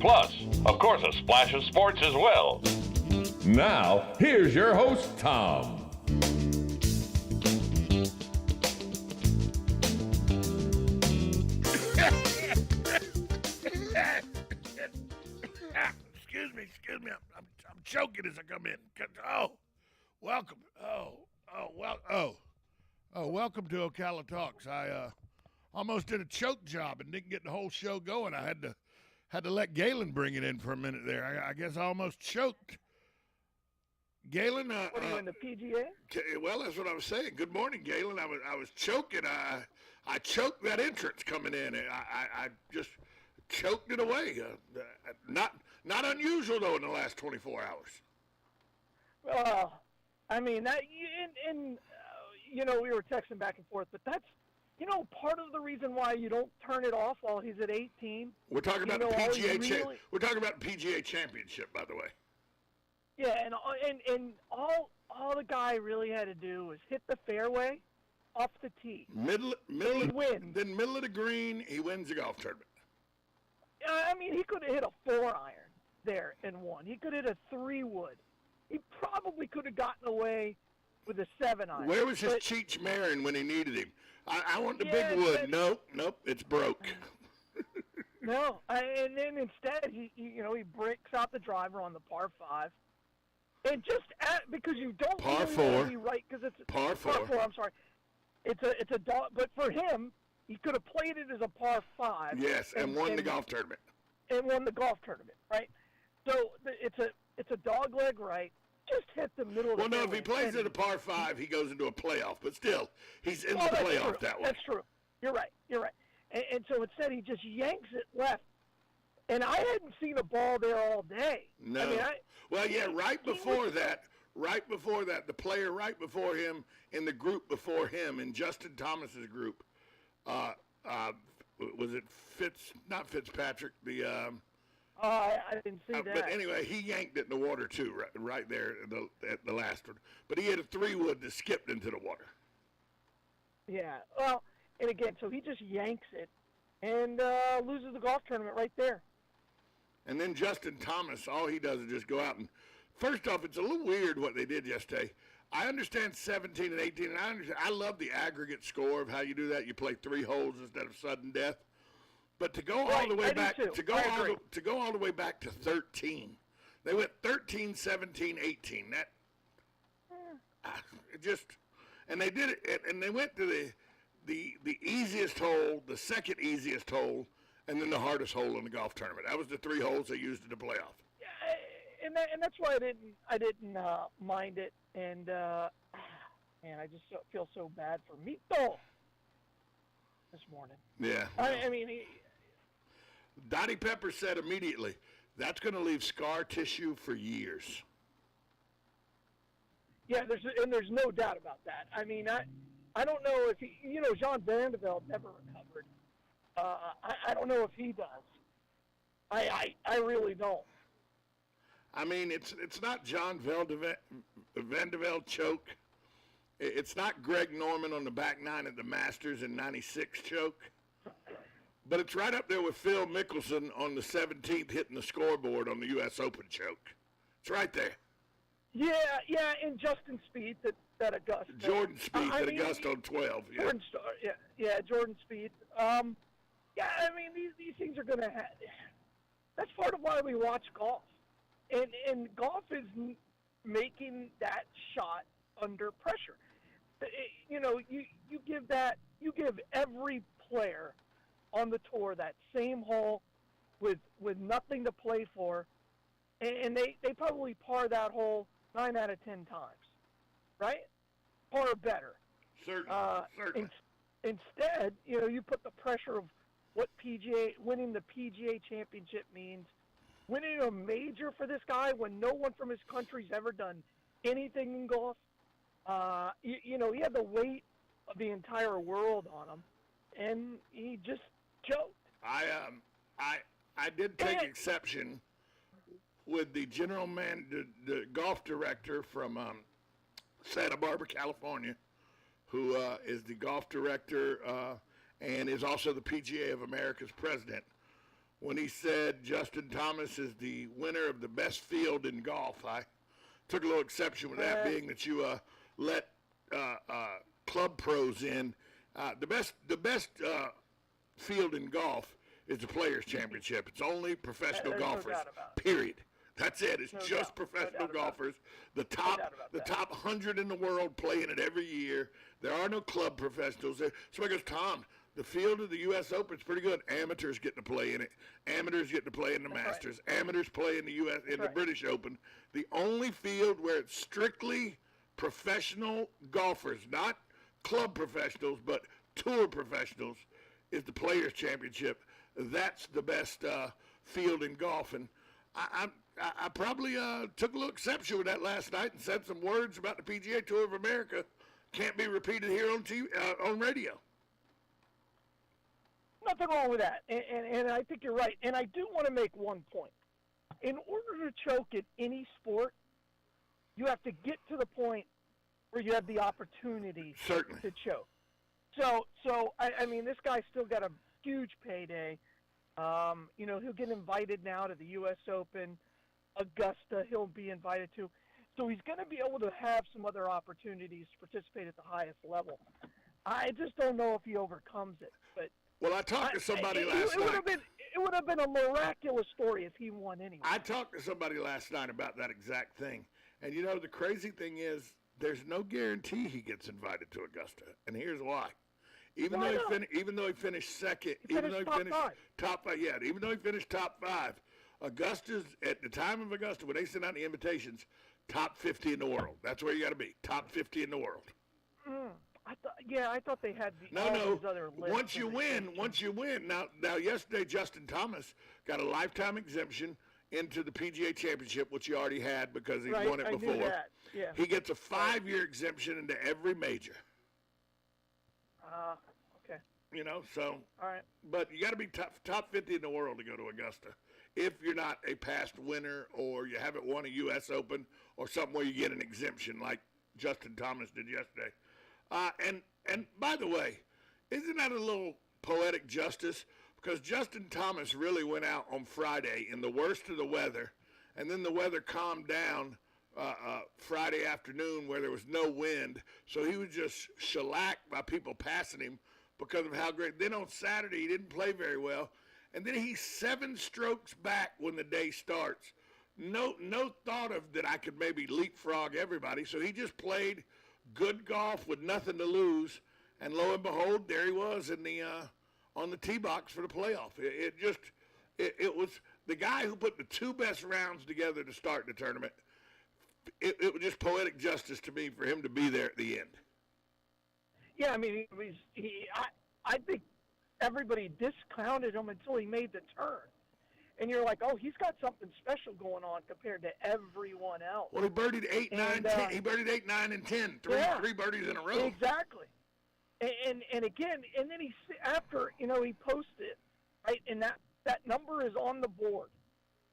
Plus, of course, a splash of sports as well. Now, here's your host, Tom. Excuse me. I'm choking as I come in. Oh, welcome. Welcome to Ocala Talks. I almost did a choke job and didn't get the whole show going. I had to let Galen bring it in for a minute there. I guess I almost choked. Galen, what are you in the PGA? Well, that's what I was saying. Good morning, Galen. I was choking. I choked that entrance coming in. I just choked it away. Not unusual though in the last 24 hours. Well, I mean that, we were texting back and forth, but that's part of the reason why you don't turn it off while he's at 18. We're talking about the PGA. We're talking about PGA Championship, by the way. Yeah, and all the guy really had to do was hit the fairway off the tee. Middle he wins. Then middle of the green, he wins the golf tournament. I mean, he could have hit a 4-iron there and won. He could have hit a 3-wood. He probably could have gotten away with a 7-iron. Where was his Cheech Marin when he needed him? I want the big wood. Nope, it's broke. No, and then instead he breaks out the driver on the par 5. And just because you don't par really 4, be right, because it's par 4. I'm sorry, it's a dog. But for him, he could have played it as a par 5. Yes, and won the golf tournament. And won the golf tournament, right? So it's a dog leg right. Just hit the middle of the fairway. Well, no, if he plays it a par 5, he goes into a playoff. But still, he's in the playoff that way. That's true. You're right. And so instead, he just yanks it left. And I hadn't seen a ball there all day. No. Right before that, the player right before him in the group before him, in Justin Thomas's group, was it not Fitzpatrick, I didn't see that. But anyway, he yanked it in the water too, right there at the last one. But he hit a 3-wood that skipped into the water. Yeah, well, and again, so he just yanks it and loses the golf tournament right there. And then Justin Thomas, all he does is just go out and, first off, it's a little weird what they did yesterday. I understand 17 and 18, and I love the aggregate score of how you do that. You play 3 holes instead of sudden death. But to go all the way back to go all the way back to 13, they went 13, 17, 18. And they did it, and they went to the easiest hole, the second easiest hole, and then the hardest hole in the golf tournament. That was the 3 holes they used in the playoff. Yeah, and that's why I didn't mind it, and man, I just feel so bad for Mito this morning. Yeah. I mean, Dottie Pepper said immediately, that's going to leave scar tissue for years. Yeah, there's no doubt about that. I mean, I don't know if he, Jean Vandeveld never recovered. I don't know if he does. I really don't. I mean, it's not John Vandeveld choke. It's not Greg Norman on the back 9 at the Masters in '96 choke. But it's right up there with Phil Mickelson on the 17th hitting the scoreboard on the U.S. Open choke. It's right there. Yeah, and Justin Spieth at Augusta. Jordan Spieth at Augusta on 12. Yeah. Jordan Spieth. I mean, these things are going to have. That's part of why we watch golf, and golf is making that shot under pressure. You give every player on the tour that same hole with nothing to play for, and they probably par that hole 9 out of 10 times, right? Par or better. Certainly. Instead, you put the pressure of what winning the PGA Championship means, winning a major for this guy when no one from his country's ever done anything in golf. He had the weight of the entire world on him, and he just choked. I did take exception with the the golf director from Santa Barbara, California, who is the golf director and is also the PGA of America's president, when he said Justin Thomas is the winner of the best field in golf. I took a little exception with that, being that you let club pros in. The best field in golf is the Players Championship. It's only professional golfers. Period. That's it. It's just professional golfers. The top 100 in the world play in it every year. There are no club professionals. Somebody goes, Tom, the field of the U.S. Open is pretty good. Amateurs get to play in it. Amateurs get to play in the Masters. Right. Amateurs play in the U.S. in the British Open. The only field where it's strictly professional golfers, not club professionals, but tour professionals, is the Players Championship. That's the best field in golf, and I probably took a little exception with that last night and said some words about the PGA Tour of America can't be repeated here on TV, on radio. Nothing wrong with that, and I think you're right. And I do want to make one point. In order to choke in any sport, you have to get to the point where you have the opportunity to choke. So I mean, this guy's still got a huge payday. He'll get invited now to the U.S. Open, Augusta. He'll be invited to. So he's going to be able to have some other opportunities to participate at the highest level. I just don't know if he overcomes it. But well, I talked to somebody last night. It would have been a miraculous story if he won anyway. I talked to somebody last night about that exact thing. And, the crazy thing is there's no guarantee he gets invited to Augusta. And here's why. Even though he finished second, even though he finished top five, even though he finished top five, Augusta's, at the time of Augusta, when they sent out the invitations, top 50 in the world. That's where you got to be, top 50 in the world. I thought they had these other lists. Once you win. Now yesterday, Justin Thomas got a lifetime exemption into the PGA Championship, which he already had because he won it before. I knew that. Yeah. He gets a 5-year exemption into every major. Okay. So. All right. But you got to be top 50 in the world to go to Augusta. If you're not a past winner or you haven't won a U.S. Open or something where you get an exemption like Justin Thomas did yesterday. And by the way, isn't that a little poetic justice? Because Justin Thomas really went out on Friday in the worst of the weather, and then the weather calmed down Friday afternoon where there was no wind, so he was just shellacked by people passing him because of how great. Then on Saturday he didn't play very well, and then he's 7 strokes back when the day starts. No thought of that I could maybe leapfrog everybody, so he just played good golf with nothing to lose, and lo and behold, there he was in the on the tee box for the playoff. It was the guy who put the 2 best rounds together to start the tournament. It was just poetic justice to me for him to be there at the end. Yeah, I mean, I think everybody discounted him until he made the turn. And you're like, oh, he's got something special going on compared to everyone else. Well, he birdied 8, 9, 10. He birdied 8, 9, and 10. Three birdies in a row. Exactly. And again, and then after he posted, right, and that number is on the board.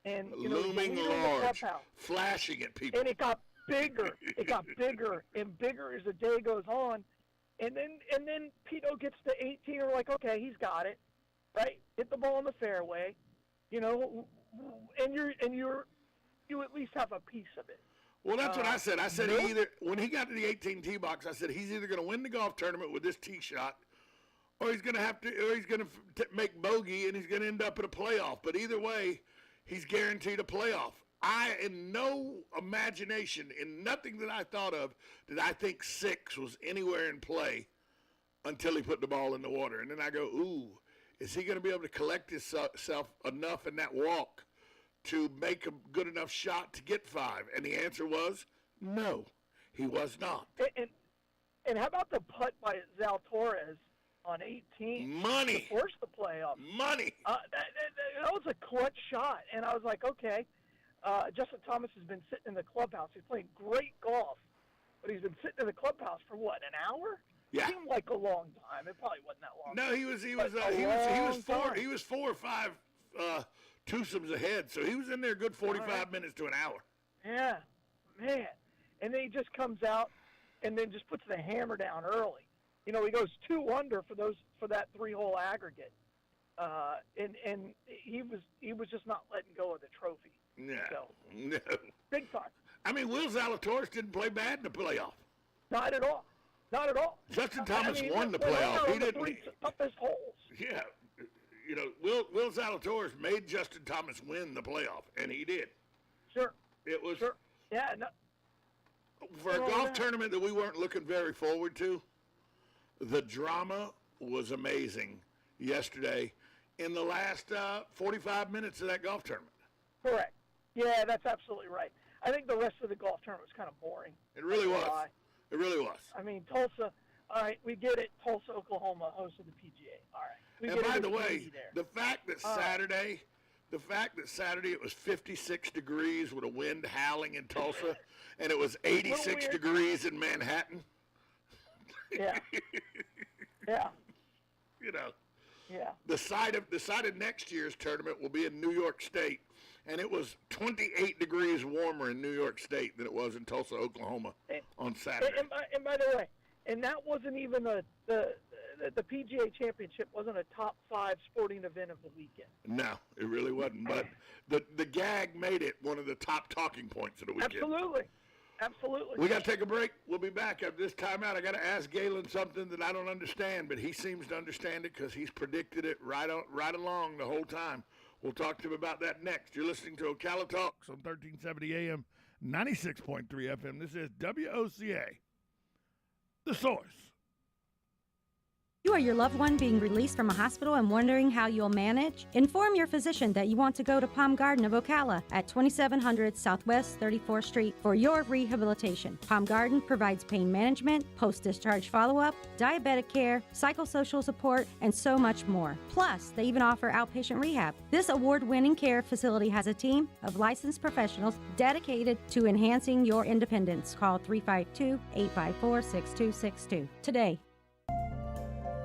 And looming large, flashing at people. And it got bigger. It got bigger and bigger as the day goes on. And then Pito gets to 18. We're like, okay, he's got it, right? Hit the ball in the fairway, and you at least have a piece of it. Well, that's what I said. I said when he got to the 18 tee box, I said he's either going to win the golf tournament with this tee shot, or he's going to make bogey and he's going to end up in a playoff. But either way, he's guaranteed a playoff. In no imagination, in nothing that I thought of, did I think 6 was anywhere in play until he put the ball in the water. And then I go, ooh, is he going to be able to collect himself enough in that walk to make a good enough shot to get 5? And the answer was no, he was not. And how about the putt by Zalatoris on 18? Money. To force the playoff. Money. That was a clutch shot. And I was like, okay, Justin Thomas has been sitting in the clubhouse. He's playing great golf, but he's been sitting in the clubhouse for what, an hour? Yeah. It seemed like a long time. It probably wasn't that long. No, he was 4 or 5 twosomes ahead, so he was in there a good 45 minutes to an hour. Yeah, man. And then he just comes out and then just puts the hammer down early. He goes 2 under for that 3-hole aggregate. and he was just not letting go of the trophy. No, So, no. big time. I mean, Will Zalatoris didn't play bad in the playoff. Not at all. Not at all. Justin Thomas won the went playoff. over He on the didn't. three toughest holes. Yeah, you know, Will Zalatoris made Justin Thomas win the playoff, and he did. Sure. It was Sure. Yeah. No, for a golf tournament that we weren't looking very forward to. The drama was amazing yesterday in the last 45 minutes of that golf tournament. correct. Yeah, that's absolutely right. I think the rest of the golf tournament was kind of boring. It really Not was. gonna lie. It really was. I mean, Tulsa. All right, we get it. Tulsa, Oklahoma, hosted the PGA. All right. We And get by it, the it's way, easy there. the fact that Saturday it was 56 degrees with a wind howling in Tulsa, and it was 86 weird. degrees in Manhattan. Yeah. Yeah. You know, Yeah. the site of next year's tournament will be in New York State, and it was 28 degrees warmer in New York State than it was in Tulsa, Oklahoma on Saturday. And by the way, and that wasn't even the PGA Championship wasn't a top 5 sporting event of the weekend. No, it really wasn't. But the gag made it one of the top talking points of the weekend. Absolutely. We got to take a break. We'll be back after this timeout. I got to ask Galen something that I don't understand, but he seems to understand it because he's predicted it right along the whole time. We'll talk to him about that next. You're listening to Ocala Talks on 1370 AM, 96.3 FM. This is WOCA, The Source. You or your loved one being released from a hospital and wondering how you'll manage? Inform your physician that you want to go to Palm Garden of Ocala at 2700 Southwest 34th Street for your rehabilitation. Palm Garden provides pain management, post-discharge follow-up, diabetic care, psychosocial support, and so much more. Plus, they even offer outpatient rehab. This award-winning care facility has a team of licensed professionals dedicated to enhancing your independence. Call 352-854-6262 today.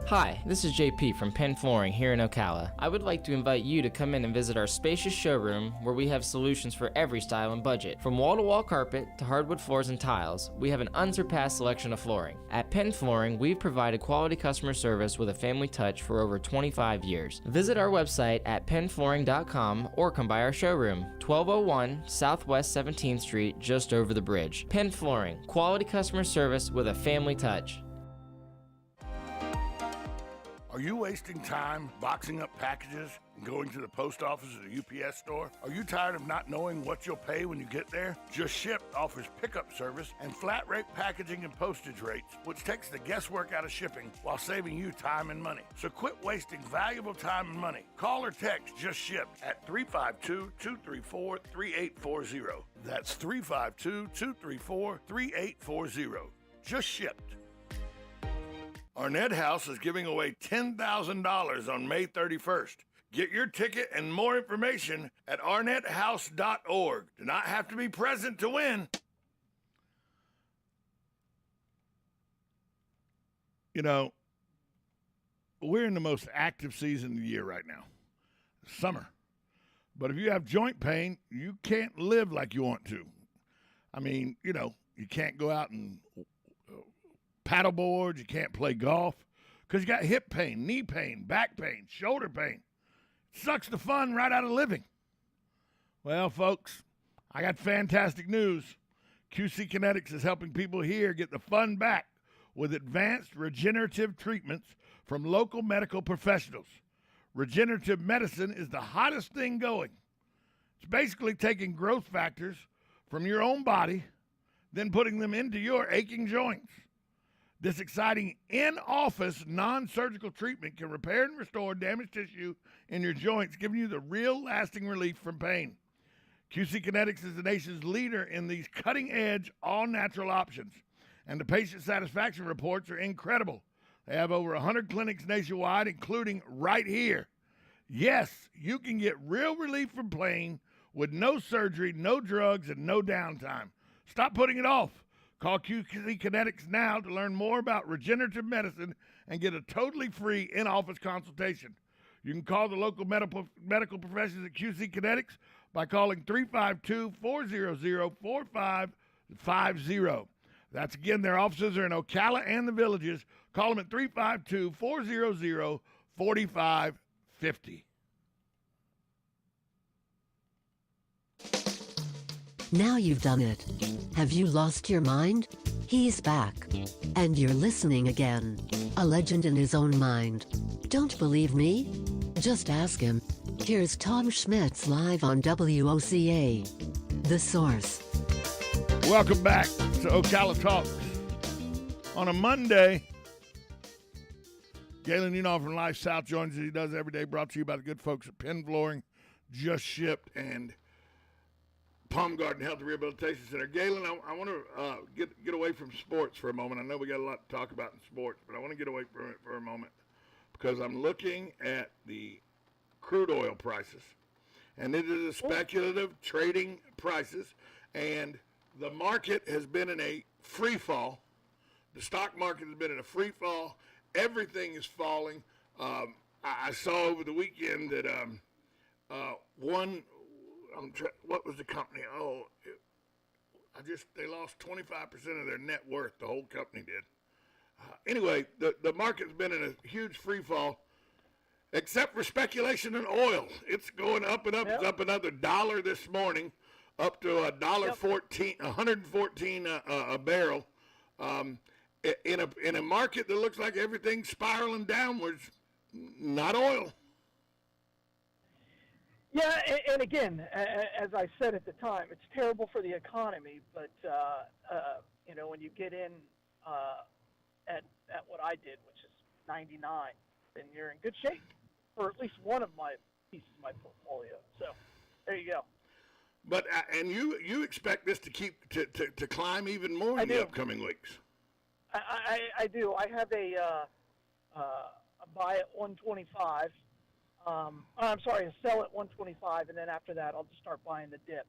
Hi, this is JP from Penn Flooring here in Ocala. I would like to invite you to come in and visit our spacious showroom where we have solutions for every style and budget. From wall-to-wall carpet to hardwood floors and tiles, we have an unsurpassed selection of flooring. At Penn Flooring, we've provided quality customer service with a family touch for over 25 years. Visit our website at pennflooring.com or come by our showroom, 1201 Southwest 17th Street, just over the bridge. Penn Flooring, quality customer service with a family touch. Are you wasting time boxing up packages and going to the post office or the UPS store? Are you tired of not knowing what you'll pay when you get there? Just Ship offers pickup service and flat rate packaging and postage rates, which takes the guesswork out of shipping while saving you time and money. So quit wasting valuable time and money. Call or text Just Ship at 352-234-3840. That's 352-234-3840. Just Shipped. Arnett House is giving away $10,000 on May 31st. Get your ticket and more information at arnetthouse.org. Do not have to be present to win. You know, we're in the most active season of the year right now, summer. But if you have joint pain, you can't live like you want to. I mean, you know, you can't go out and paddleboard, you can't play golf because you got hip pain, knee pain, back pain, shoulder pain. It sucks the fun right out of living. Well, folks, I got fantastic news. QC Kinetics is helping people here get the fun back with advanced regenerative treatments from local medical professionals. Regenerative medicine is the hottest thing going. It's basically taking growth factors from your own body, then putting them into your aching joints. This exciting in-office, non-surgical treatment can repair and restore damaged tissue in your joints, giving you the real lasting relief from pain. QC Kinetics is the nation's leader in these cutting-edge, all-natural options, and the patient satisfaction reports are incredible. They have over 100 clinics nationwide, including right here. Yes, you can get real relief from pain with no surgery, no drugs, and no downtime. Stop putting it off. Call QC Kinetics now to learn more about regenerative medicine and get a totally free in-office consultation. You can call the local medical professionals at QC Kinetics by calling 352-400-4550. That's again, their offices are in Ocala and the Villages. Call them at 352-400-4550. $1.50. Now you've done it. Have you lost your mind? He's back. And you're listening again. A legend in his own mind. Don't believe me? Just ask him. Here's Tom Schmitz live on WOCA. The Source. Welcome back to Ocala Talks. On a Monday, Galen Unoff from Life South joins us. He does every day, brought to you by the good folks at Penn Flooring, Just Shipped, and Palm Garden Health and Rehabilitation Center. Galen, I want to get away from sports for a moment. I know we got a lot to talk about in sports, but I want to get away from it for a moment because I'm looking at the crude oil prices, and it is a speculative trading prices, and the market has been in a free fall. The stock market has been in a free fall. Everything is falling. I saw over the weekend that what was the company? They lost 25% of their net worth. The whole company did. Anyway, the market's been in a huge free fall, except for speculation in oil. It's going up and up. Yep. It's up another $1 this morning, up to $1.14, $114 a barrel. In a market that looks like everything's spiraling downwards, not oil. Yeah, and again, as I said at the time, it's terrible for the economy. But when you get in at what I did, which is 99, then you're in good shape for at least one of my pieces of my portfolio. So there you go. But and you expect this to keep to climb even more in the upcoming weeks. I do. I have a buy at 125. I'm sorry, a sell at 125, and then after that, I'll just start buying the dips.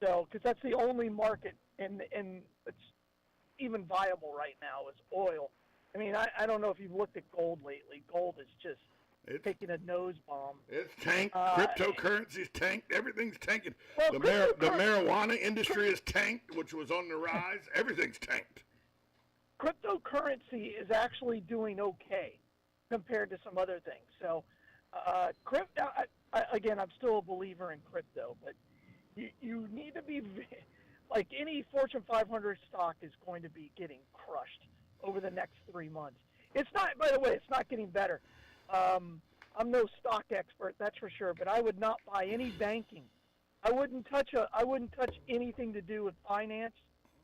So, because that's the only market, and it's even viable right now is oil. I mean, I don't know if you've looked at gold lately. Gold is just taking a nose bomb. It's tanked. Cryptocurrency's tanked. Everything's tanking. Well, the marijuana industry is tanked, which was on the rise. Everything's tanked. Cryptocurrency is actually doing okay compared to some other things. So, crypto, again, I'm still a believer in crypto, but you need to be, like any Fortune 500 stock is going to be getting crushed over the next 3 months. It's not, by the way, it's not getting better. I'm no stock expert, that's for sure, but I would not buy any banking. I wouldn't touch anything to do with finance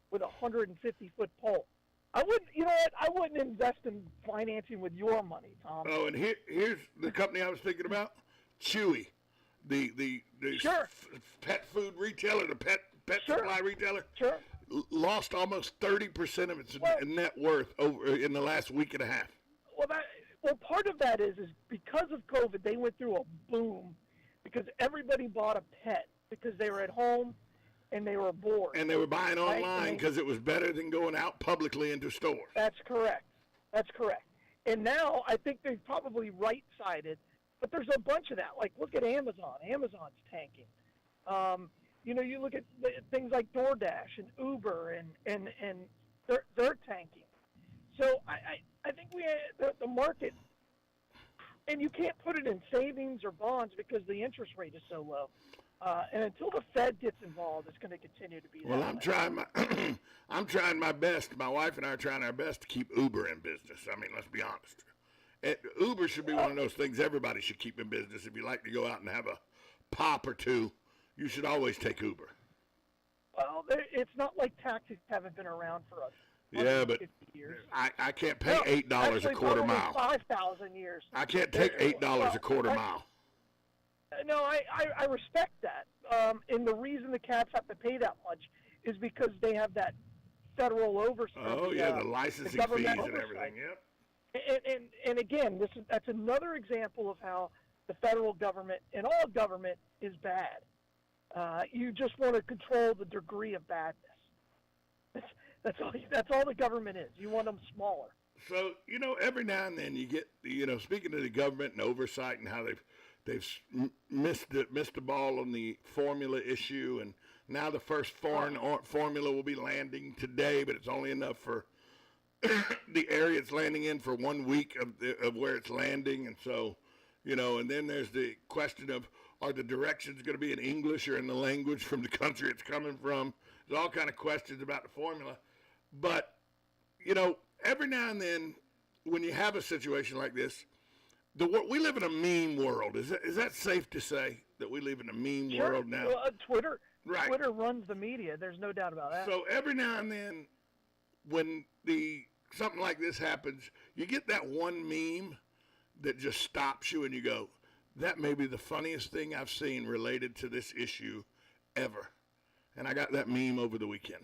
with a 150-foot pole. I wouldn't, you know what? I wouldn't invest in financing with your money, Tom. Oh, and here's the company I was thinking about, Chewy, the sure. Pet food retailer, the pet sure. supply retailer. Sure. Lost almost 30% of its net worth over in the last week and a half. Well, part of that is because of COVID, they went through a boom because everybody bought a pet because they were at home and they were bored. And they were buying online because it was better than going out publicly into stores. That's correct. And now I think they've probably right-sided, but there's a bunch of that. Like, look at Amazon. Amazon's tanking. You look at things like DoorDash and Uber, and they're tanking. So I think the market, and you can't put it in savings or bonds because the interest rate is so low. And until the Fed gets involved, it's going to continue to be. Well, I'm trying my best. My wife and I are trying our best to keep Uber in business. I mean, let's be honest. Uber should be one of those things everybody should keep in business. If you like to go out and have a pop or two, you should always take Uber. Well, it's not like taxis haven't been around for us. Yeah, but years. I can't pay $8 a quarter mile. 5,000 years. I can't take $8 a quarter mile. No, I respect that. And the reason the cabs have to pay that much is because they have that federal oversight. Oh, yeah, the licensing fees and everything, yep. And again, that's another example of how the federal government and all government is bad. You just want to control the degree of badness. That's all the government is. You want them smaller. So, every now and then you get, speaking of the government and oversight and how they've missed the ball on the formula issue, and now the first foreign formula will be landing today, but it's only enough for the area it's landing in for 1 week of where it's landing, and so And then there's the question of, are the directions going to be in English or in the language from the country it's coming from? There's all kind of questions about the formula. But, every now and then when you have a situation like this, we live in a meme world. Is that safe to say that we live in a meme world now? Well, Twitter Right. Twitter runs the media. There's no doubt about that. So every now and then when something like this happens, you get that one meme that just stops you and you go, that may be the funniest thing I've seen related to this issue ever. And I got that meme over the weekend.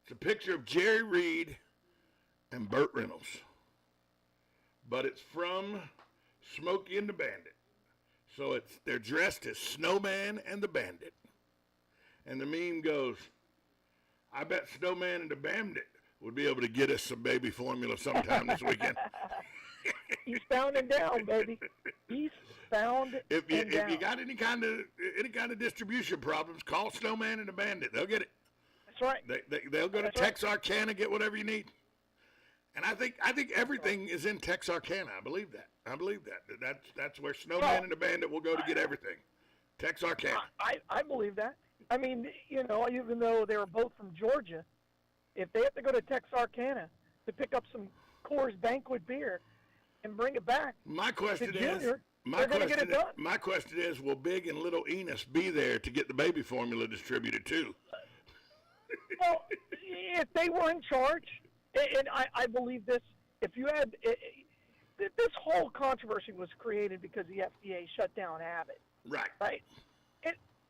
It's a picture of Jerry Reed and Burt Reynolds. But it's from Smokey and the Bandit. So they're dressed as Snowman and the Bandit. And the meme goes, I bet Snowman and the Bandit would be able to get us some baby formula sometime this weekend. He's found and down, baby. He's found If and down. you got any kind of distribution problems, call Snowman and the Bandit. They'll get it. That's right. They'll go to That's right. Texarkana, get whatever you need. And I think everything is in Texarkana. I believe that. That's where Snowman and the Bandit will go to get everything. Texarkana. I believe that. I mean, even though they were both from Georgia, if they have to go to Texarkana to pick up some Coors Banquet beer and bring it back, My question to Junior, my they're gonna get it done. my question is, will Big and Little Enos be there to get the baby formula distributed too? Well, if they were in charge, and I believe this, if you had, this whole controversy was created because the FDA shut down Abbott, Right. right?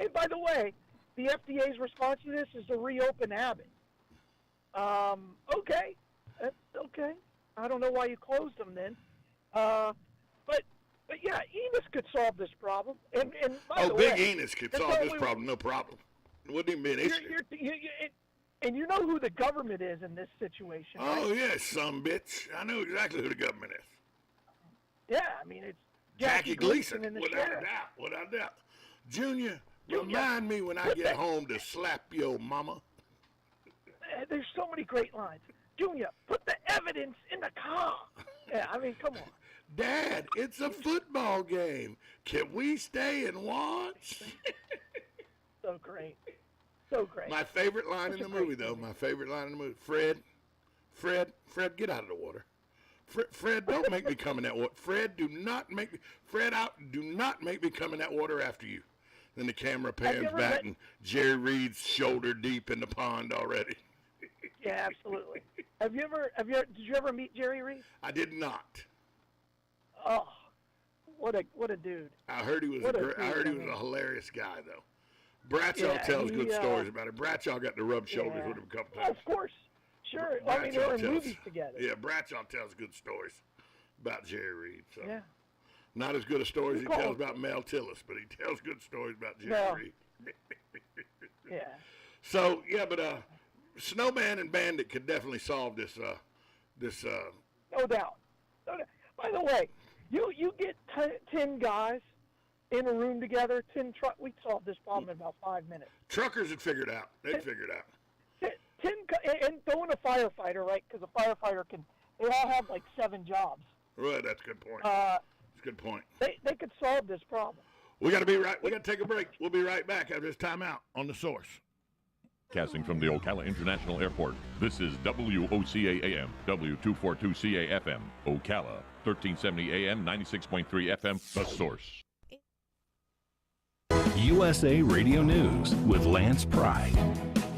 And by the way, the FDA's response to this is to reopen Abbott. Okay, that's okay. I don't know why you closed them then. But yeah, Enos could solve this problem. And by the Big way, Enos could that's solve all this we- problem, no problem. It wouldn't even be an issue. And you know who the government is in this situation, right? Oh, yes, some bitch. I know exactly who the government is. Yeah, I mean, it's Jackie Gleason, and the without a sheriff. doubt, without a doubt. Junior, remind me when I get home to slap your mama. There's so many great lines. Junior, put the evidence in the car. Yeah, I mean, come on. Dad, it's a football game. Can we stay and watch? So great. So great. My favorite line Such in a the great movie, though, movie. my favorite line in the movie. Fred, get out of the water. Fred, don't make me come in that water. Fred, do not make me come in that water after you. Then the camera pans ever back met- and Jerry Reed's shoulder deep in the pond already. Yeah, absolutely. Did you ever meet Jerry Reed? I did not. Oh, what a dude. I heard he was What a a dude, hilarious guy, though. Bradshaw Yeah, tells good he, stories about it. Bradshaw got to rub shoulders Yeah. with him a couple Oh, times. of course. Sure. I mean, they were in movies together. Yeah, Bradshaw tells good stories about Jerry Reed. So. Yeah. Not as good a stories he call tells him- about Mel Tillis, but he tells good stories about Jerry No. Reed. Yeah. So, yeah, but Snowman and Bandit could definitely solve this. No doubt. No doubt. By the way, you get 10 guys in a room together, 10 truck. We'd solve this problem in about 5 minutes. Truckers would figure it out. They'd figure it out. 10 and throw in a firefighter, right? Because a firefighter they all have like 7 jobs. Right, that's a good point. Uh, That's a good point. they could solve this problem. We got to take a break. We'll be right back after this timeout on The Source. Casting from the Ocala International Airport, this is WOCA AM, W242CA FM, Ocala, 1370 AM, 96.3 FM, The Source. USA Radio News with Lance Pride.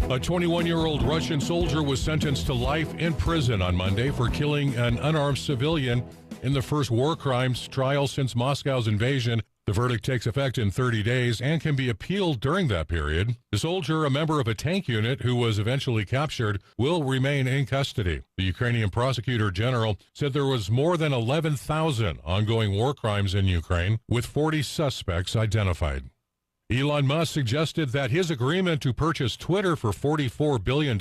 A 21-year-old Russian soldier was sentenced to life in prison on Monday for killing an unarmed civilian in the first war crimes trial since Moscow's invasion. The verdict takes effect in 30 days and can be appealed during that period. The soldier, a member of a tank unit who was eventually captured, will remain in custody. The Ukrainian prosecutor general said there was more than 11,000 ongoing war crimes in Ukraine, with 40 suspects identified. Elon Musk suggested that his agreement to purchase Twitter for $44 billion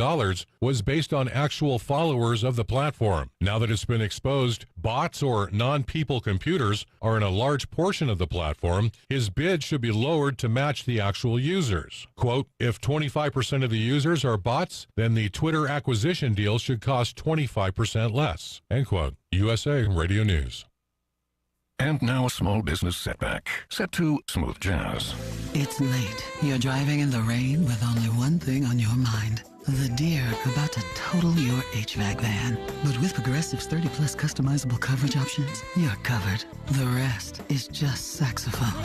was based on actual followers of the platform. Now that it's been exposed, bots or non-people computers are in a large portion of the platform. His bid should be lowered to match the actual users. Quote, if 25% of the users are bots, then the Twitter acquisition deal should cost 25% less. End quote. USA Radio News. And now a small business setback, set to smooth jazz. It's late. You're driving in the rain with only one thing on your mind. The deer about to total your HVAC van. But with Progressive's 30-plus customizable coverage options, you're covered. The rest is just saxophone.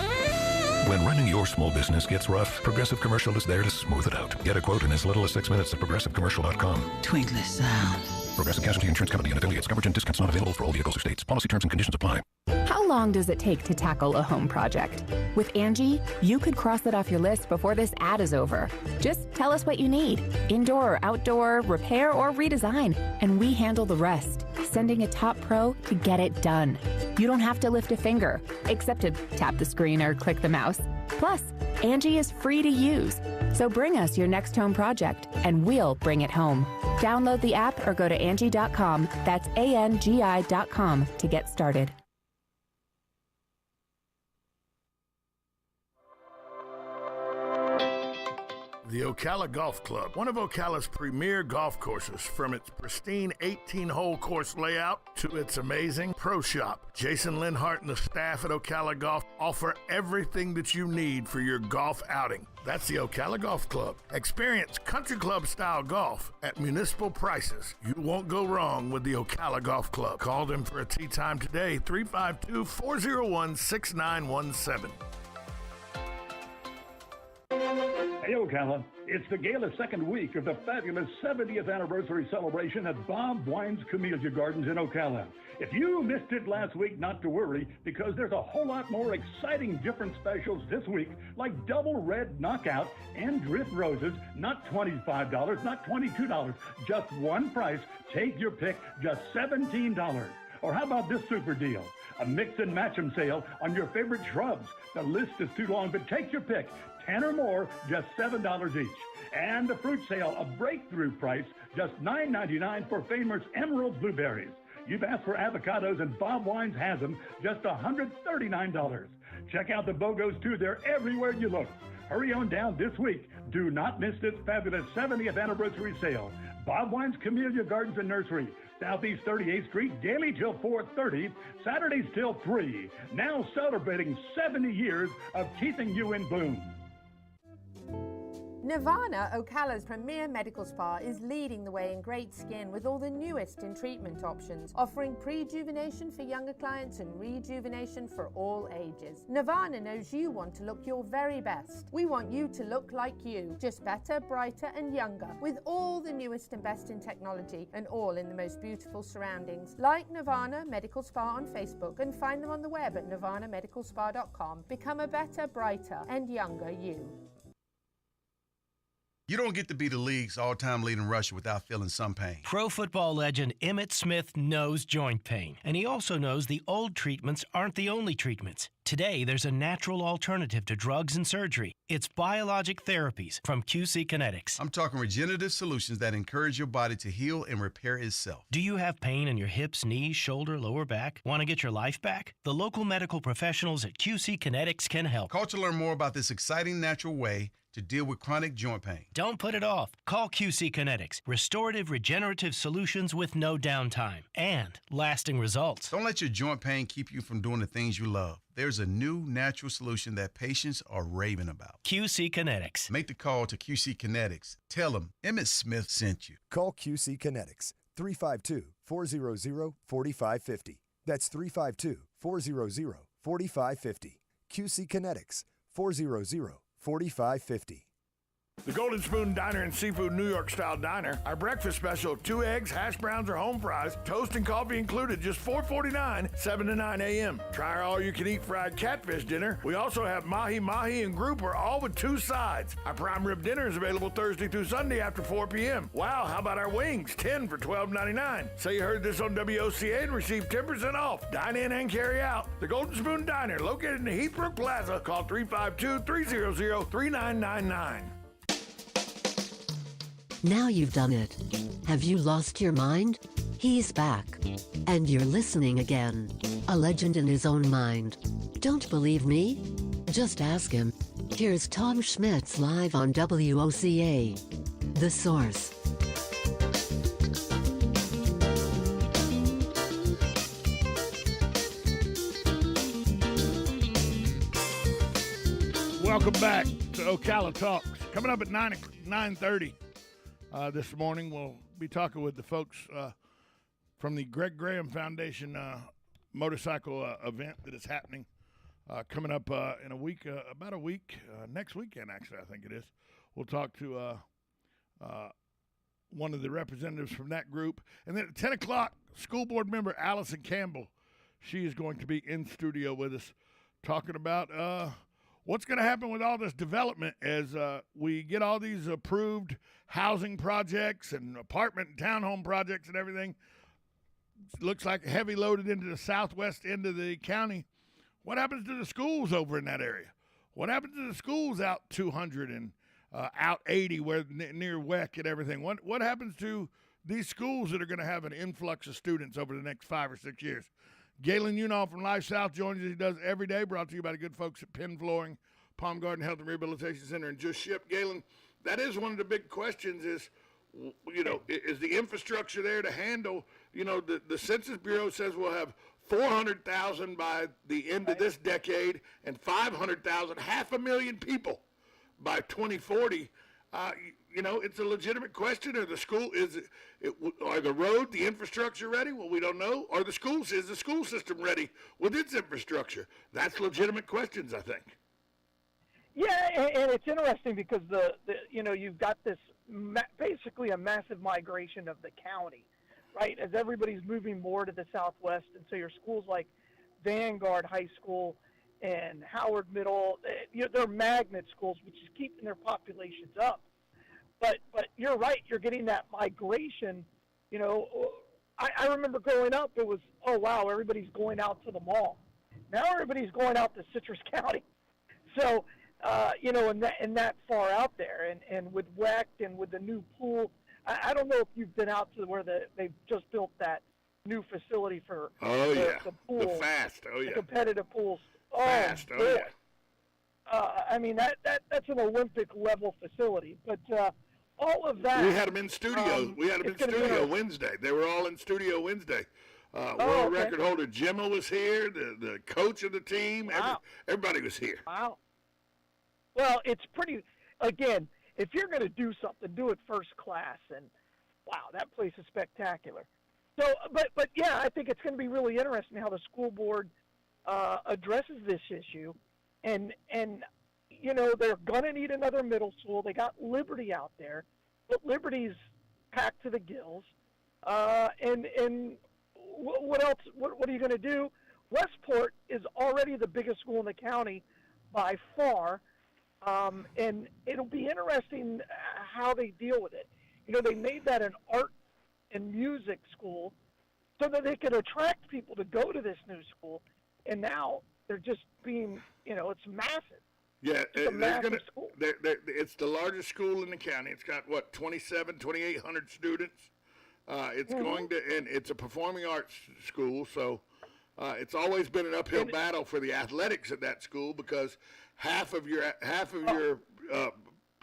When running your small business gets rough, Progressive Commercial is there to smooth it out. Get a quote in as little as 6 minutes at progressivecommercial.com. Twinkly sound. Progressive Casualty Insurance Company and affiliates. Coverage and discounts not available for all vehicles or states. Policy terms and conditions apply. How long does it take to tackle a home project? With Angie, you could cross it off your list before this ad is over. Just tell us what you need. Indoor or outdoor, repair or redesign, and we handle the rest, sending a top pro to get it done. You don't have to lift a finger, except to tap the screen or click the mouse. Plus, Angie is free to use. So bring us your next home project, and we'll bring it home. Download the app or go to Angie.com. That's ANGI.com to get started. The Ocala Golf Club, one of Ocala's premier golf courses, from its pristine 18-hole course layout to its amazing pro shop. Jason Linhart and the staff at Ocala Golf offer everything that you need for your golf outing. That's the Ocala Golf Club. Experience country club style golf at municipal prices. You won't go wrong with the Ocala Golf Club. Call them for a tee time today, 352-401-6917. Hey, Ocala. It's the gala second week of the fabulous 70th anniversary celebration at Bob Wine's Camellia Gardens in Ocala. If you missed it last week, not to worry, because there's a whole lot more exciting different specials this week, like double red knockout and drift roses, not $25, not $22, just one price. Take your pick, just $17. Or how about this super deal? A mix and match 'em sale on your favorite shrubs. The list is too long, but take your pick. 10 or more, just $7 each. And the fruit sale, a breakthrough price, just $9.99 for famous emerald blueberries. You've asked for avocados, and Bob Wines has them, just $139. Check out the BOGOs, too. They're everywhere you look. Hurry on down this week. Do not miss this fabulous 70th anniversary sale. Bob Wine's Camellia Gardens and Nursery, Southeast 38th Street, daily till 4:30, Saturdays till 3. Now celebrating 70 years of keeping you in bloom. Nirvana, Ocala's premier medical spa, is leading the way in great skin with all the newest in treatment options, offering prejuvenation for younger clients and rejuvenation for all ages. Nirvana knows you want to look your very best. We want you to look like you, just better, brighter and younger, with all the newest and best in technology and all in the most beautiful surroundings. Like Nirvana Medical Spa on Facebook and find them on the web at nirvanamedicalspa.com. Become a better, brighter and younger you. You don't get to be the league's all-time leading rusher without feeling some pain. Pro football legend Emmitt Smith knows joint pain, and he also knows the old treatments aren't the only treatments. Today, there's a natural alternative to drugs and surgery. It's biologic therapies from QC Kinetics. I'm talking regenerative solutions that encourage your body to heal and repair itself. Do you have pain in your hips, knees, shoulder, lower back? Want to get your life back? The local medical professionals at QC Kinetics can help. Call to learn more about this exciting natural way to deal with chronic joint pain. Don't put it off. Call QC Kinetics. Restorative, regenerative solutions with no downtime and lasting results. Don't let your joint pain keep you from doing the things you love. There's a new natural solution that patients are raving about. QC Kinetics. Make the call to QC Kinetics. Tell them Emmitt Smith sent you. Call QC Kinetics, 352-400-4550. That's 352-400-4550. QC Kinetics, 400-4550. The Golden Spoon Diner and Seafood New York Style Diner. Our breakfast special of 2 eggs, hash browns, or home fries, toast and coffee included, just $4.49, 7 to 9 a.m. Try our all-you-can-eat fried catfish dinner. We also have mahi-mahi and grouper, all with 2 sides. Our prime rib dinner is available Thursday through Sunday after 4 p.m. Wow, how about our wings? 10 for $12.99. Say you heard this on WOCA and receive 10% off. Dine in and carry out. The Golden Spoon Diner, located in the Heathbrook Plaza. Call 352-300-3999. Now you've done it. Have you lost your mind? He's back. And you're listening again. A legend in his own mind. Don't believe me? Just ask him. Here's Tom Schmitz live on WOCA. The Source. Welcome back to Ocala Talks. Coming up at 9:30 this morning, we'll be talking with the folks from the Greg Graham Foundation motorcycle event that is happening coming up in a week, about a week, next weekend, actually, I think it is. We'll talk to one of the representatives from that group. And then at 10 o'clock, school board member Allison Campbell, she is going to be in studio with us talking about what's going to happen with all this development as we get all these approved housing projects and apartment and townhome projects and everything. Looks like heavy loaded into the southwest end of the county. What happens to the schools over in that area? What happens to the schools out 200 and out 80 where near WEC and everything? What happens to these schools that are going to have an influx of students over the next 5 or 6 years? Galen Unall from Life South joins us. He does every day, brought to you by the good folks at Penn Flooring, Palm Garden Health and Rehabilitation Center, and Just Ship. Galen, that is one of the big questions is, is the infrastructure there to handle, the Census Bureau says we'll have 400,000 by the end of this decade and 500,000, 500,000 people by 2040. It's a legitimate question. Are the school are the road, the infrastructure ready? Well, we don't know. Is the school system ready with its infrastructure? That's legitimate questions, I think. Yeah, and it's interesting because you've got this basically a massive migration of the county, right? As everybody's moving more to the southwest, and so your schools like Vanguard High School and Howard Middle, they're magnet schools, which is keeping their populations up. But you're right. You're getting that migration. I remember growing up, it was, oh, wow, everybody's going out to the mall. Now everybody's going out to Citrus County. So, and that far out there. And with WEC and with the new pool, I don't know if you've been out to where they've just built that new facility for the pool. The fast. Oh, yeah. The competitive pools. Fast. Oh, boy. Yeah. I mean, that's an Olympic-level facility. But all of that. We had them in studio. We had them in studio Wednesday. They were all in studio Wednesday. World record holder Gemma was here. The coach of the team. Wow. Everybody was here. Wow. Well, it's pretty. Again, if you're going to do something, do it first class. And wow, that place is spectacular. So, but yeah, I think it's going to be really interesting how the school board addresses this issue, and they're going to need another middle school. They got Liberty out there, but Liberty's packed to the gills. And what else? What are you going to do? Westport is already the biggest school in the county by far, and it'll be interesting how they deal with it. They made that an art and music school so that they could attract people to go to this new school, and now they're just being, it's massive. Yeah, it's school. It's the largest school in the county. It's got, 2,800 students. It's going to, and it's a performing arts school, so it's always been an uphill battle for the athletics at that school because half of your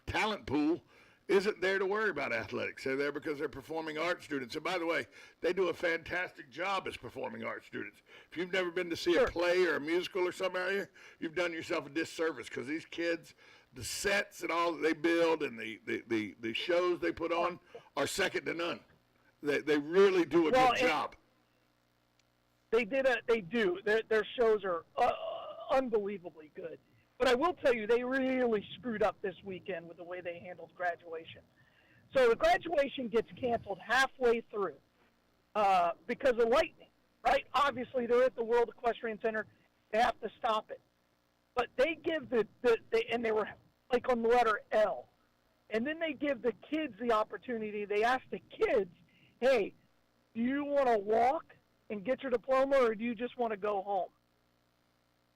talent pool isn't there to worry about athletics. They're there because they're performing arts students. And by the way, they do a fantastic job as performing arts students. If you've never been to see a play or a musical or something out here, you've done yourself a disservice because these kids, the sets and all that they build and the shows they put on are second to none. They really do a good job. They do. Their shows are unbelievably good. But I will tell you, they really screwed up this weekend with the way they handled graduation. So the graduation gets canceled halfway through because of lightning, right? Obviously, they're at the World Equestrian Center. They have to stop it. But they give and they were like on the letter L. And then they give the kids the opportunity. They ask the kids, hey, do you want to walk and get your diploma, or do you just want to go home?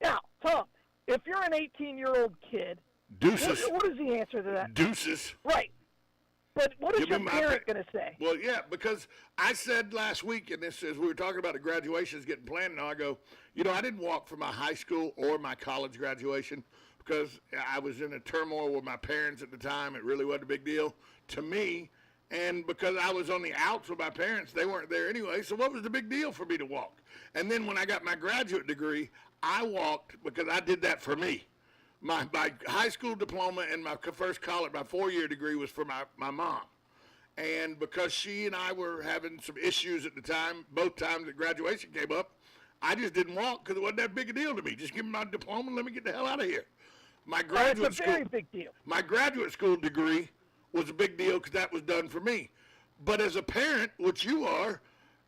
Now, Tom, if you're an 18-year-old kid, deuces. What is the answer to that? Deuces. Right. But what is your parent going to say? Well, yeah, because I said last week, and this is we were talking about the graduations getting planned, and I go, I didn't walk for my high school or my college graduation because I was in a turmoil with my parents at the time. It really wasn't a big deal to me. And because I was on the outs with my parents, they weren't there anyway. So what was the big deal for me to walk? And then when I got my graduate degree, I walked because I did that for me. My high school diploma and my first college, my 4-year degree was for my mom. And because she and I were having some issues at the time, both times that graduation came up, I just didn't walk because it wasn't that big a deal to me. Just give me my diploma and let me get the hell out of here. My graduate it's a very big deal. My graduate school degree was a big deal because that was done for me. But as a parent, which you are,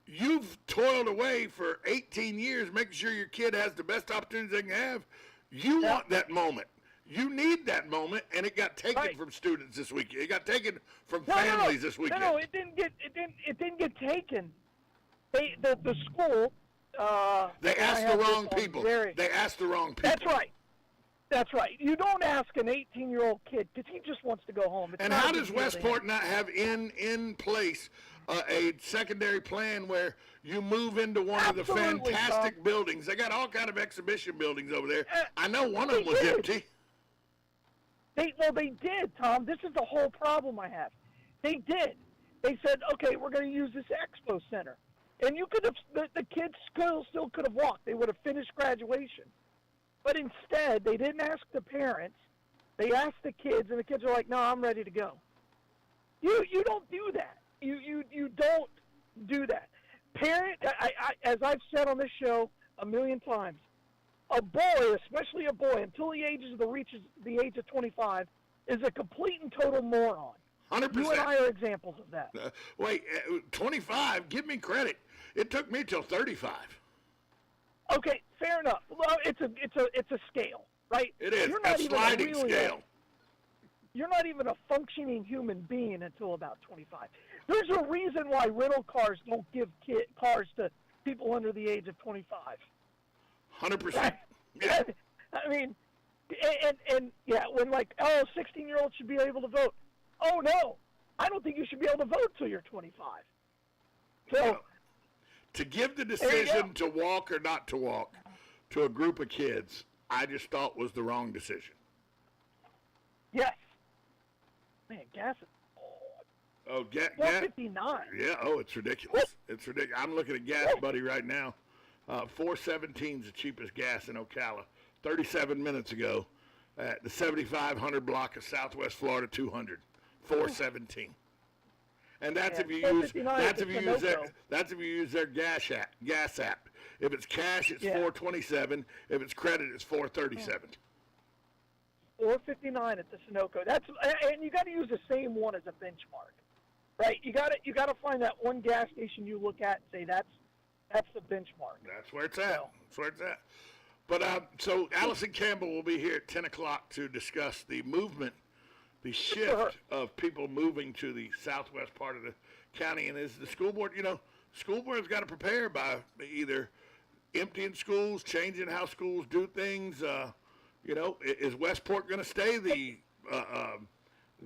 you've toiled away for 18 years making sure your kid has the best opportunities they can have. You want that moment. You need that moment, and it got taken from students this weekend. It got taken from families this weekend. No, it didn't get taken. The school. They asked the wrong people. They asked the wrong people. That's right. That's right. You don't ask an 18-year-old kid because he just wants to go home. And how does Westport not have in place a secondary plan where you move into one of the fantastic buildings? They got all kind of exhibition buildings over there. I know one of them was empty. They did, Tom. This is the whole problem I have. They did. They said, okay, we're going to use this expo center. And you could have, the kids still could have walked. They would have finished graduation. But instead, they didn't ask the parents. They asked the kids, and the kids are like, no, I'm ready to go. You don't do that. You don't do that. Parent, as I've said on this show a million times, a boy, especially a boy, until he reaches the age of 25, is a complete and total moron. 100%. You and I are examples of that. 25, give me credit. It took me till 35. Okay, fair enough. Well, it's a scale, right? It is. You're not a even sliding scale. You're not even a functioning human being until about 25. There's a reason why rental cars don't give cars to people under the age of 25. 100%. Yeah. I mean, and when 16-year-olds should be able to vote. Oh no, I don't think you should be able to vote till you're 25. So to give the decision to walk or not to walk to a group of kids, I just thought was the wrong decision. Yes. Man, gas is gas. $4.59. Yeah. Oh, it's ridiculous. It's ridiculous. I'm looking at Gas Buddy right now. $4.17 is the cheapest gas in Ocala. 37 minutes ago, at the 7500 block of Southwest Florida 200. $4.17. And that's if you use their gas app. If it's cash, it's $4.27. If it's credit, it's $4.37. $4.59 at the Sunoco. And you got to use the same one as a benchmark, right? You got to find that one gas station you look at and say that's the benchmark. That's where it's at. That's where it's at. But so Allison Campbell will be here at 10 o'clock to discuss the movement, the shift of people moving to the southwest part of the county. And is the school board, school board's got to prepare by either emptying schools, changing how schools do things. Is Westport going to stay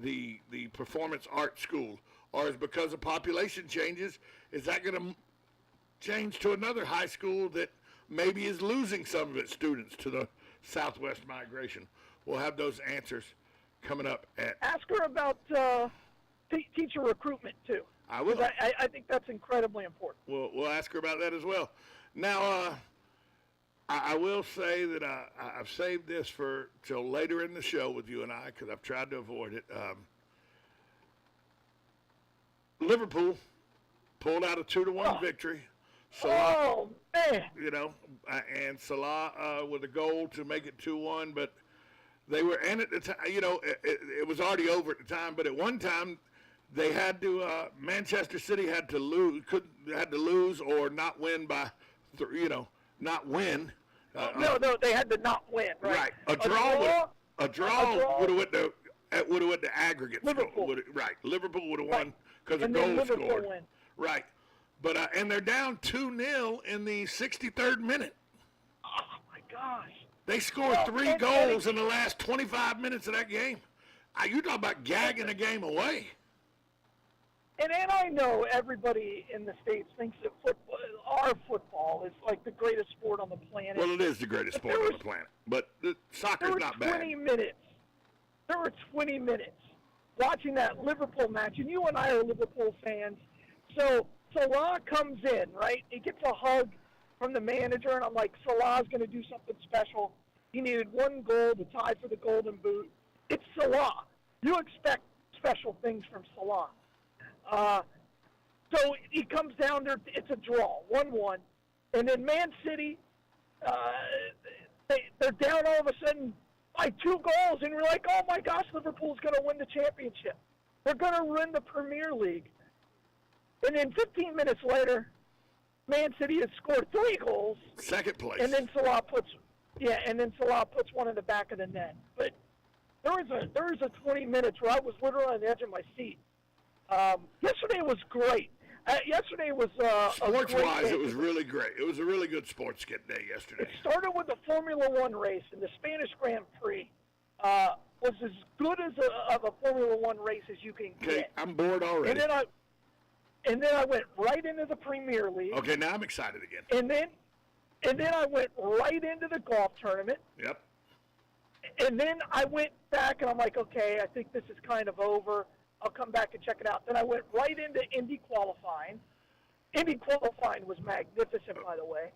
the performance art school, or is because of population changes, is that going to change to another high school that maybe is losing some of its students to the southwest migration? We'll have those answers coming up at. Ask her about teacher recruitment too. I will. I think that's incredibly important. We'll ask her about that as well. Now, I will say that I've saved this for till later in the show with you and I because I've tried to avoid it. Liverpool pulled out a 2-1 victory. Salah, man! And Salah with a goal to make it 2-1, but they were in at the time. It was already over at the time, but at one time they had to. Manchester City had to lose or not win by, not win. No, they had to not win. Right. A draw would have went to aggregate. Liverpool. Liverpool would have won because of goals scored. Win. Right. But and they're down 2-0 in the 63rd minute. Oh my gosh! They scored 3 goals in the last 25 minutes of that game. You talk about gagging a game away. And I know everybody in the States thinks that our football is like the greatest sport on the planet. Well, it is the greatest sport on the planet, but soccer's not bad. There were 20 minutes watching that Liverpool match, and you and I are Liverpool fans. So Salah comes in, right? He gets a hug from the manager, and I'm like, Salah's going to do something special. He needed 1 goal to tie for the Golden Boot. It's Salah. You expect special things from Salah. So he comes down there. It's a draw, 1-1. And then Man City, they're down all of a sudden by 2 goals. And we're like, oh, my gosh, Liverpool's going to win the championship. They're going to win the Premier League. And then 15 minutes later, Man City has scored 3 goals. Second place. And then Salah puts one in the back of the net. But there was a 20 minutes where I was literally on the edge of my seat. Yesterday was great. Yesterday was sports-wise, it was really great. It was a really good sports day yesterday. It started with the Formula One race, and the Spanish Grand Prix was as good as of a Formula One race as you can get. Okay, I'm bored already. And then I went right into the Premier League. Okay, now I'm excited again. And then I went right into the golf tournament. Yep. And then I went back, and I'm like, okay, I think this is kind of over. I'll come back and check it out. Then I went right into Indy qualifying. Indy qualifying was magnificent, by the way.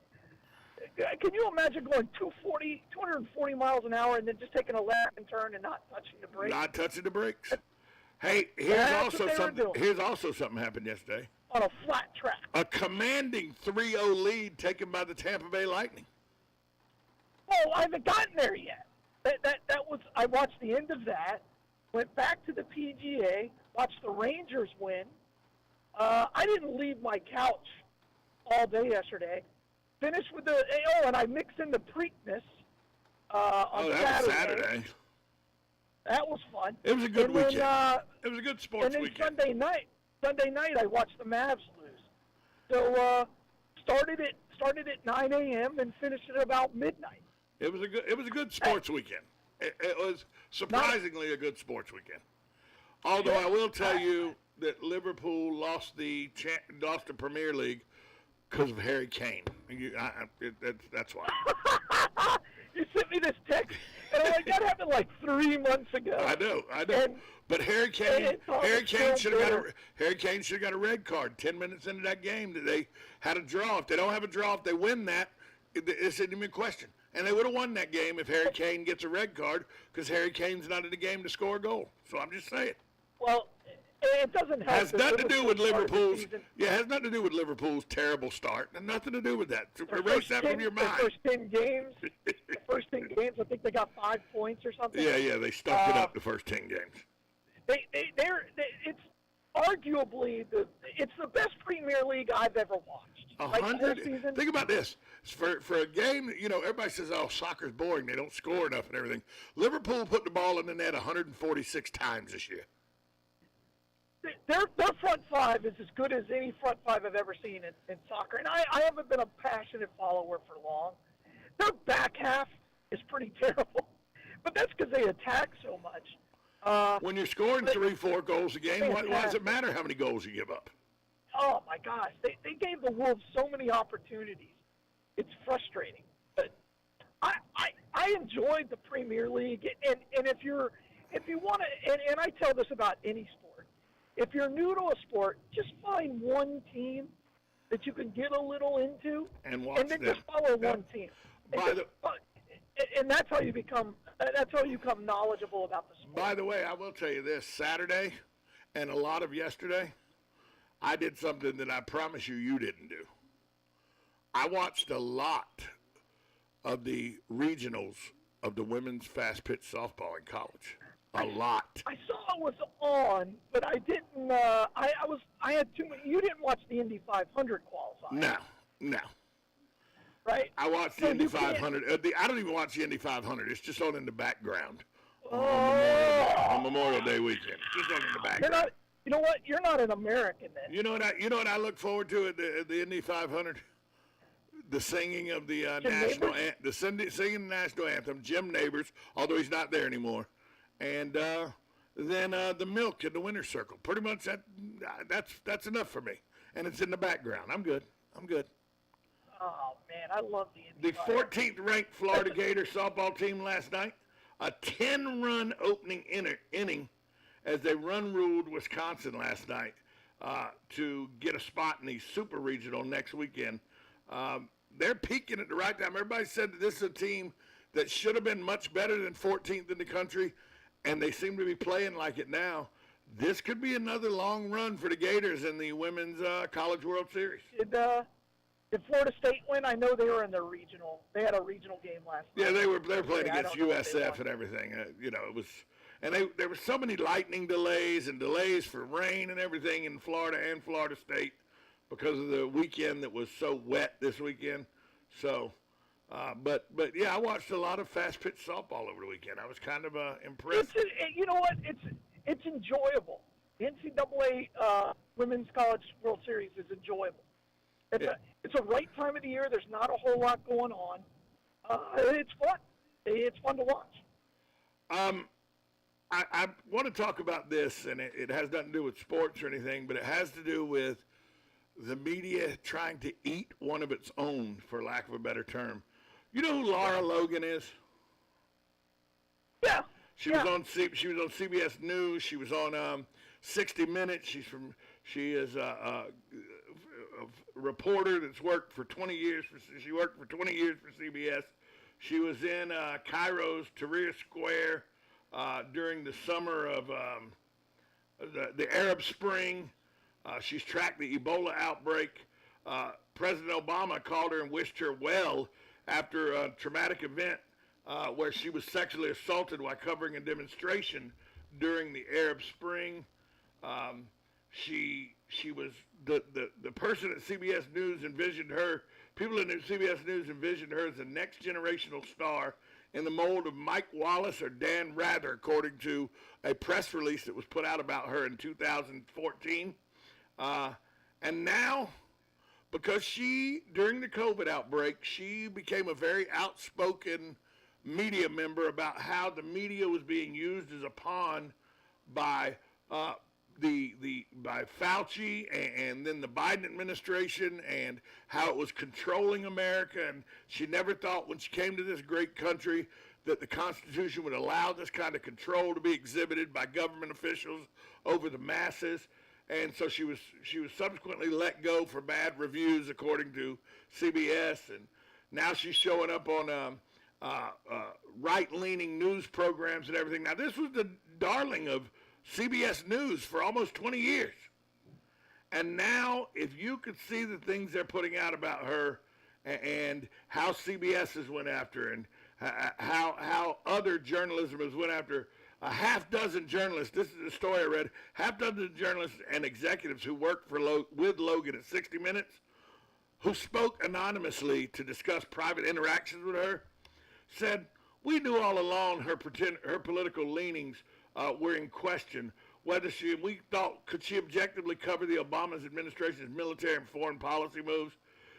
Can you imagine going 240 miles an hour and then just taking a left-hand turn and not touching the brakes? Not touching the brakes. Hey, here's also something happened yesterday. On a flat track. A commanding 3-0 lead taken by the Tampa Bay Lightning. Oh, I haven't gotten there yet. That was. I watched the end of that. Went back to the PGA. Watched the Rangers win. I didn't leave my couch all day yesterday. Finished with and I mixed in the Preakness on Saturday. That was fun. It was a good weekend. It was a good sports weekend. Sunday night, I watched the Mavs lose. So started at 9 a.m. and finished at about midnight. It was a good sports weekend. It was surprisingly a good sports weekend. Although I will tell you that Liverpool lost the Premier League because of Harry Kane. That's why. You sent me this text, and I'm like, that happened like 3 months ago. I know. But Harry Kane should have got a red card 10 minutes into that game. That they had a draw. If they don't have a draw, if they win that, it's an even question. And they would have won that game if Harry Kane gets a red card because Harry Kane's not in the game to score a goal. So I'm just saying. Well, it doesn't have has nothing to do with Liverpool's. Yeah, it has nothing to do with Liverpool's terrible start. And nothing to do with that. Erase that from your mind. The first 10 games, I think they got 5 points or something. Yeah, they stuffed it up the first 10 games. It's arguably it's the best Premier League I've ever watched. 100. Think about this. For a game, everybody says, "Oh, soccer's boring. They don't score enough and everything." Liverpool put the ball in the net 146 times this year. Their front five is as good as any front five I've ever seen in soccer, and I haven't been a passionate follower for long. Their back half is pretty terrible, but that's because they attack so much. When you're scoring 3-4 goals a game, why does it matter how many goals you give up? Oh, my gosh. They gave the Wolves so many opportunities. It's frustrating. But I enjoyed the Premier League. And if you want to, and I tell this about any sport, if you're new to a sport, just find one team that you can get a little into and then just follow one team. And that's how you become knowledgeable about the sport. By the way, I will tell you this, Saturday and a lot of yesterday, I did something that I promise you didn't do. I watched a lot of the regionals of the women's fast pitch softball in college. A lot. I saw it was on, but I didn't. I had too many. You didn't watch the Indy 500 qualifying. No. Right. I watched the Indy 500. I don't even watch the Indy 500. It's just on in the background on Memorial Day weekend. Just on in the background. You know what? You're not an American then. You know what I look forward to at the Indy 500? The singing of the national singing the national anthem. Jim Neighbors, although he's not there anymore, and then the milk in the winner's circle. Pretty much that's enough for me, and it's in the background. I'm good. Oh man, I love the Indy. The 14th ranked Florida Gator softball team last night, a 10-run opening inning. As they ruled Wisconsin last night to get a spot in the Super Regional next weekend. They're peaking at the right time. Everybody said that this is a team that should have been much better than 14th in the country, and they seem to be playing like it now. This could be another long run for the Gators in the Women's College World Series. Did Florida State win? I know they were in their regional. They had a regional game last night. Yeah, they were playing Yeah, against USF and everything. It was, and there were so many lightning delays and delays for rain and everything in Florida and Florida State because of the weekend that was so wet this weekend. So, but yeah, I watched a lot of fast pitch softball over the weekend. I was kind of impressed. You know what? It's enjoyable. The NCAA Women's College World Series is enjoyable. It's a right time of the year. There's not a whole lot going on. It's fun. It's fun to watch. I want to talk about this, and it has nothing to do with sports or anything, but it has to do with the media trying to eat one of its own, for lack of a better term. You know who Laura Logan is? Yeah. She was on CBS News. She was on 60 Minutes. She is a reporter that's worked for 20 years. She worked for 20 years for CBS. She was in Cairo's Tahrir Square during the summer of the Arab Spring. She's tracked the Ebola outbreak. President Obama called her and wished her well after a traumatic event where she was sexually assaulted while covering a demonstration during the Arab Spring. She was the person at CBS News envisioned her. People in CBS News envisioned her as a next generational star in the mold of Mike Wallace or Dan Rather, according to a press release that was put out about her in 2014. And now, because during the COVID outbreak, she became a very outspoken media member about how the media was being used as a pawn by by Fauci and then the Biden administration, and how it was controlling America. And she never thought when she came to this great country that the Constitution would allow this kind of control to be exhibited by government officials over the masses. And so she was subsequently let go for bad reviews, according to CBS. And now she's showing up on right-leaning news programs and everything. Now, this was the darling of CBS News for almost 20 years. And now, if you could see the things they're putting out about her and how CBS has went after her, and how other journalism has went after a half dozen journalists. This is the story I read. Half dozen journalists and executives who worked with Logan at 60 Minutes, who spoke anonymously to discuss private interactions with her, said, we knew all along her political leanings were in question. We thought, could she objectively cover the Obama administration's military and foreign policy moves?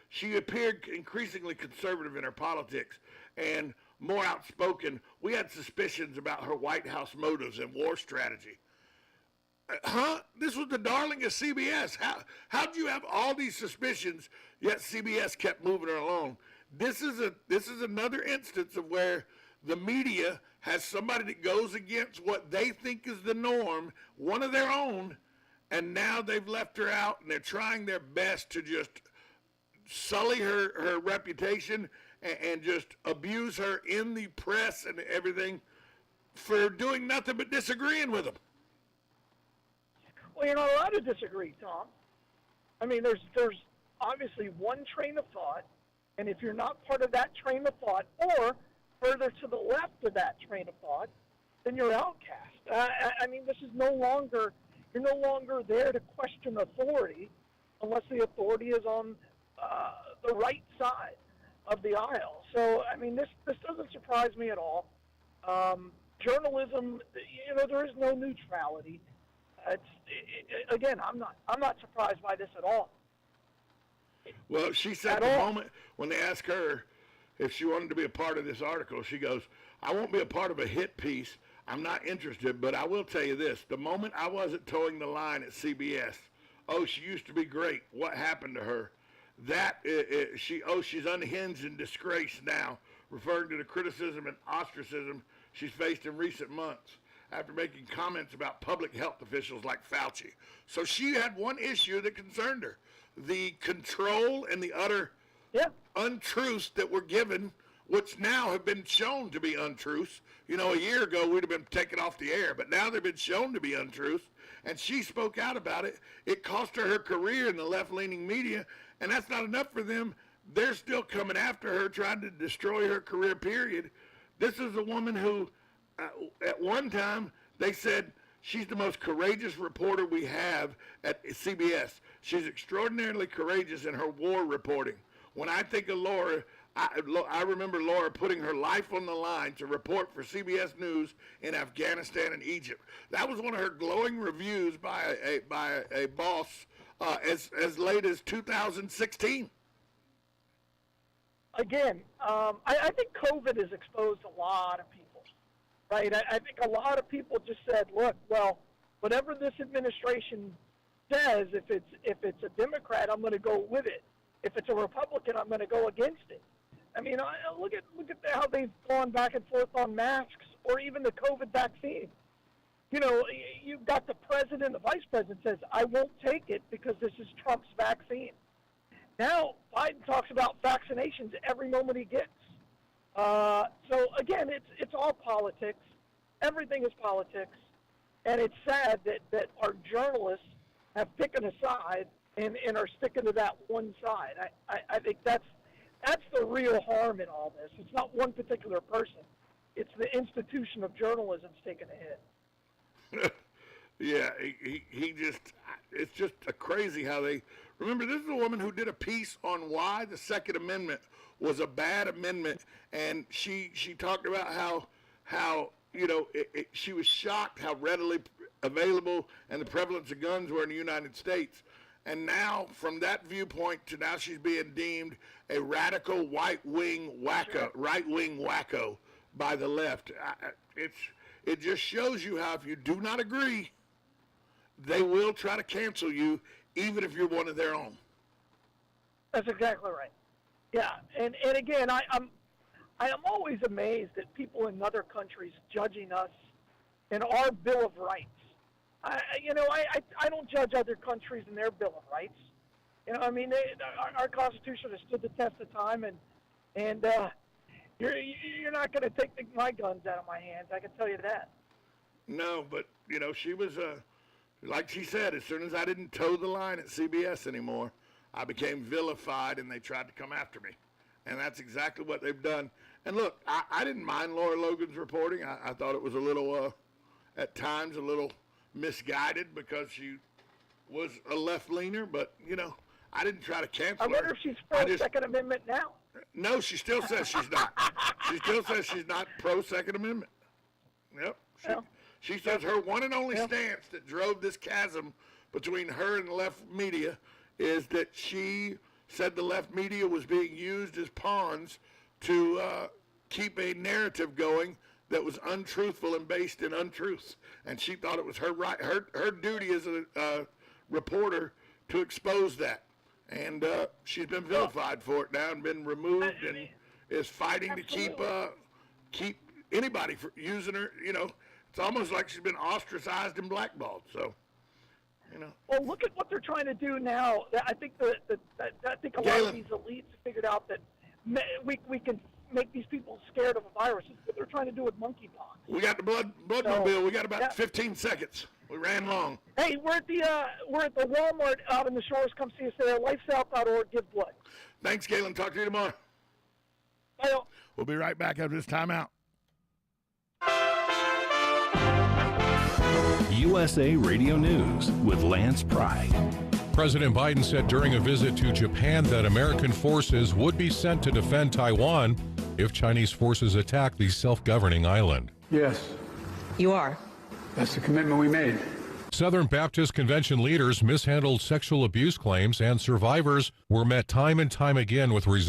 She appeared increasingly conservative in her politics and more outspoken. We had suspicions about her White House motives and war strategy. This was the darling of CBS. How did you have all these suspicions, yet CBS kept moving her along? This is another instance of where the media has somebody that goes against what they think is the norm, one of their own, and now they've left her out, and they're trying their best to just sully her reputation and just abuse her in the press and everything for doing nothing but disagreeing with them. Well, you're not allowed to disagree, Tom. I mean, there's obviously one train of thought, and if you're not part of that train of thought, or further to the left of that train of thought, then you're outcast. I mean, you're no longer there to question authority unless the authority is on the right side of the aisle. So, I mean, this doesn't surprise me at all. Journalism, there is no neutrality. Again, I'm not surprised by this at all. Well, she said the moment when they asked her if she wanted to be a part of this article, she goes, I won't be a part of a hit piece. I'm not interested, but I will tell you this. The moment I wasn't towing the line at CBS, she used to be great. What happened to her? She's unhinged and disgraced now, referring to the criticism and ostracism she's faced in recent months after making comments about public health officials like Fauci. So she had one issue that concerned her: the control and the utter untruths that were given which now have been shown to be untruths. You know, a year ago we'd have been taken off the air, but now they've been shown to be untruths, and she spoke out about it. It cost her career in the left-leaning media, and that's not enough for them. They're still coming after her, trying to destroy her career, period. This is a woman who, at one time, they said she's the most courageous reporter we have at CBS. She's extraordinarily courageous in her war reporting. When I think of Laura, I remember Laura putting her life on the line to report for CBS News in Afghanistan and Egypt. That was one of her glowing reviews by a boss as late as 2016. Again, I think COVID has exposed a lot of people, right? I think a lot of people just said, look, well, whatever this administration says, if it's a Democrat, I'm going to go with it. If it's a Republican, I'm going to go against it. I mean, look at how they've gone back and forth on masks or even the COVID vaccine. You know, you've got the president, the vice president says, I won't take it because this is Trump's vaccine. Now, Biden talks about vaccinations every moment he gets. So, again, it's all politics. Everything is politics. And it's sad that our journalists have taken a side and are sticking to that one side. I think that's the real harm in all this. It's not one particular person. It's the institution of journalism's taking a hit. Yeah, it's just crazy how they, remember, this is a woman who did a piece on why the Second Amendment was a bad amendment, and she talked about how you know, she was shocked how readily available and the prevalence of guns were in the United States. And now, from that viewpoint to now she's being deemed a radical right-wing wacko by the left. It just shows you how if you do not agree, they will try to cancel you, even if you're one of their own. That's exactly right. Yeah, and again, I am always amazed at people in other countries judging us and our Bill of Rights. I don't judge other countries and their Bill of Rights. You know, I mean, our Constitution has stood the test of time, and you're not going to take my guns out of my hands. I can tell you that. No, but you know, she was like she said. As soon as I didn't toe the line at CBS anymore, I became vilified, and they tried to come after me. And that's exactly what they've done. And look, I didn't mind Laura Logan's reporting. I thought it was a little, at times, a little misguided because she was a left-leaner, but, you know, I didn't try to cancel her. I wonder if she's pro-Second Amendment now. No, she still says she's not. She still says she's not pro-Second Amendment. Yep. She says her one and only stance that drove this chasm between her and the left media is that she said the left media was being used as pawns to keep a narrative going that was untruthful and based in untruths. And she thought it was her right, her duty as a reporter to expose that. And she's been vilified for it now and been removed and is fighting to keep anybody from using her. You know, it's almost like she's been ostracized and blackballed. So, you know. Well, look at what they're trying to do now. I think a lot of these elites figured out that we can make these people scared of a virus. It's what they're trying to do with monkeypox. We got the bloodmobile. We got about 15 seconds. We ran long. Hey, we're at the Walmart out in the Shores. Come see us there. Lifesouth.org. Give blood. Thanks, Galen. Talk to you tomorrow. Bye. We'll be right back after this timeout. USA Radio News with Lance Pride. President Biden said during a visit to Japan that American forces would be sent to defend Taiwan if Chinese forces attack the self-governing island. Yes. You are. That's the commitment we made. Southern Baptist Convention leaders mishandled sexual abuse claims, and survivors were met time and time again with resistance.